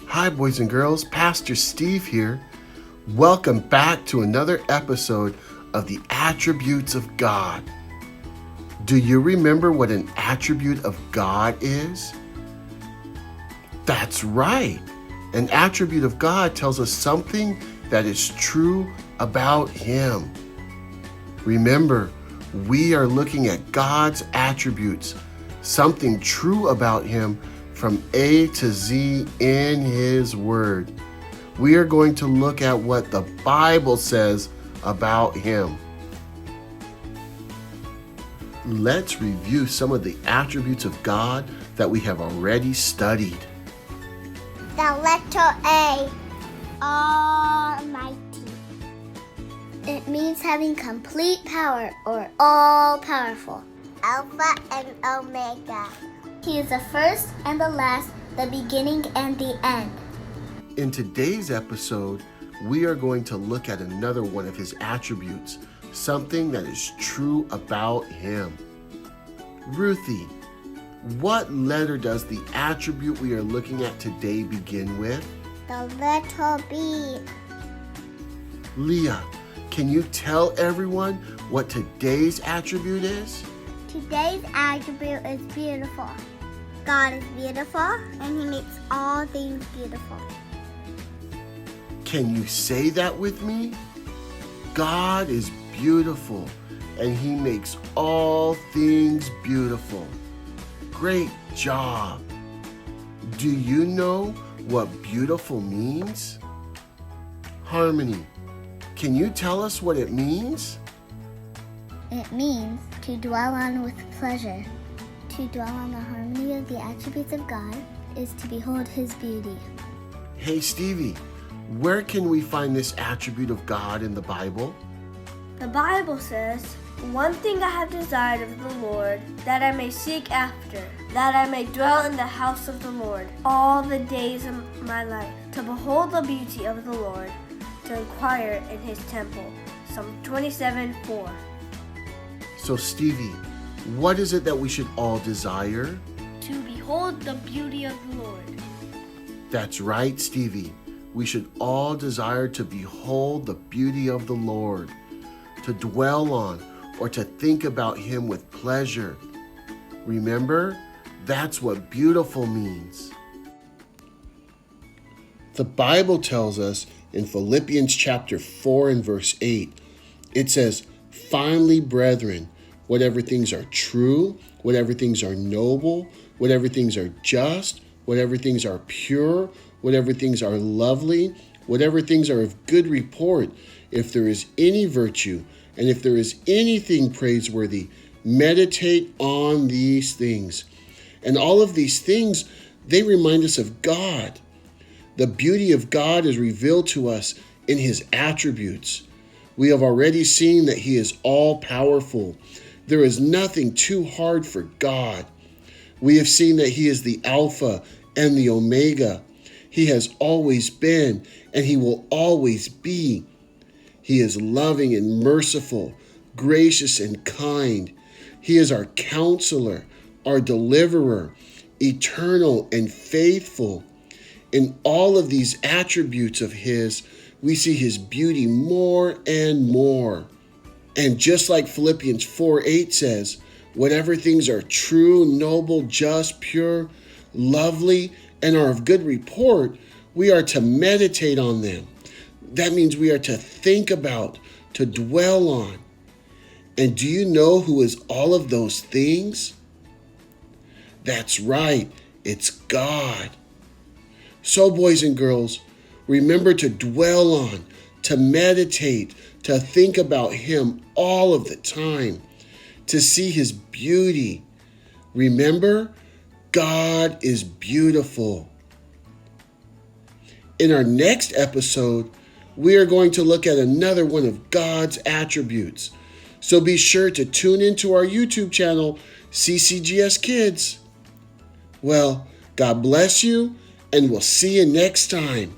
Hi, boys and girls. Pastor Steve here. Welcome back to another episode of the Attributes of God. Do you remember what an attribute of God is? That's right. An attribute of God tells us something that is true about Him. Remember, we are looking at God's attributes, something true about Him from A to Z in His Word. We are going to look at what the Bible says about Him. Let's review some of the attributes of God that we have already studied. The letter A, Almighty. It means having complete power or all-powerful. Alpha and Omega. He is the first and the last, the beginning and the end. In today's episode, we are going to look at another one of His attributes, something that is true about Him. Ruthie, what letter does the attribute we are looking at today begin with? The letter B. Leah, can you tell everyone what today's attribute is? Today's attribute is beautiful. God is beautiful, and He makes all things beautiful. Can you say that with me? God is beautiful, and He makes all things beautiful. Great job. Do you know what beautiful means? Harmony, can you tell us what it means? It means to dwell on with pleasure. To dwell on the harmony of the attributes of God is to behold His beauty. Hey Stevie, where can we find this attribute of God in the Bible? The Bible says, "One thing I have desired of the Lord, that I may seek after, that I may dwell in the house of the Lord all the days of my life, to behold the beauty of the Lord, to inquire in His temple." Psalm 27:4. So Stevie, what is it that we should all desire? To behold the beauty of the Lord. That's right, Stevie. We should all desire to behold the beauty of the Lord, to dwell on or to think about Him with pleasure. Remember, that's what beautiful means. The Bible tells us in Philippians chapter 4 and verse 8, it says, "Finally, brethren, whatever things are true, whatever things are noble, whatever things are just, whatever things are pure, whatever things are lovely, whatever things are of good report, if there is any virtue, and if there is anything praiseworthy, meditate on these things." And all of these things, they remind us of God. The beauty of God is revealed to us in His attributes. We have already seen that He is all-powerful. There is nothing too hard for God. We have seen that He is the Alpha and the Omega. He has always been, and He will always be. He is loving and merciful, gracious and kind. He is our counselor, our deliverer, eternal and faithful. In all of these attributes of His, we see His beauty more and more. And just like Philippians 4:8 says, whatever things are true, noble, just, pure, lovely, and are of good report, we are to meditate on them. That means we are to think about, to dwell on. And do you know who is all of those things? That's right, it's God. So, boys and girls, remember to dwell on, to meditate, to think about Him all of the time, to see His beauty. Remember, God is beautiful. In our next episode, we are going to look at another one of God's attributes. So be sure to tune into our YouTube channel, CCGS Kids. Well, God bless you, and we'll see you next time.